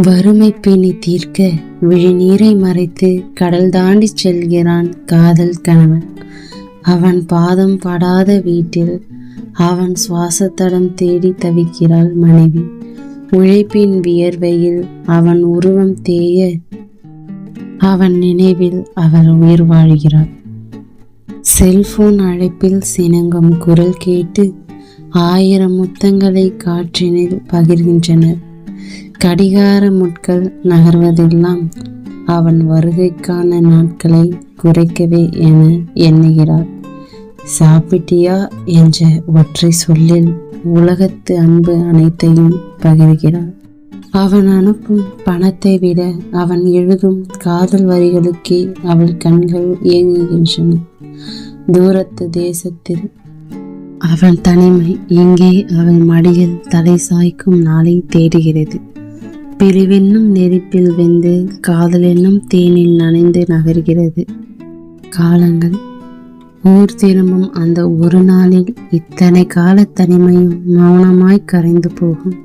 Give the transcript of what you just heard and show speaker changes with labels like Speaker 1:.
Speaker 1: வறுமை பிணி தீர்க்க விழிநீரை மறைத்து கடல் தாண்டி செல்கிறான் காதல் கணவன். அவன் பாதம் படாத வீட்டில் அவன் சுவாசத்தடம் தேடி தவிக்கிறாள் மனைவி. உழைப்பின் வியர்வையில் அவன் உருவம் தேய அவன் நினைவில் அவள் உயிர் வாழ்கிறாள். செல்போன் அழைப்பில் சினங்கும் குரல் கேட்டு 1000 முத்தங்களை காற்றினில் பகிர்கின்றனர். கடிகார முட்கள் நகர்வதெல்லாம் அவன் வருகைக்கான நாட்களை குறைக்கவே என எண்ணுகிறார். சாப்பிட்டியா என்ற ஒற்றை சொல்லில் உலகத்து அன்பு அனைத்தையும் பகிர்கிறார். அவன் அனுப்பும் பணத்தை விட அவன் எழுதும் காதல் வரிகளுக்கே அவள் கண்கள் ஏங்குகின்றன. தூரத்து தேசத்தில் அவன் தனிமை இங்கே அவள் மடியில் தலை சாய்க்கும் நாளை தேடுகிறது. பிரிவென்னும் நெருப்பில் வெந்து காதல் என்னும் தேனில் நனைந்து நகர்கிறது காலங்கள். ஊர் திரும்பும் அந்த ஒரு நாளில் இத்தனை கால தனிமையும் மௌனமாய் கரைந்து போகும்.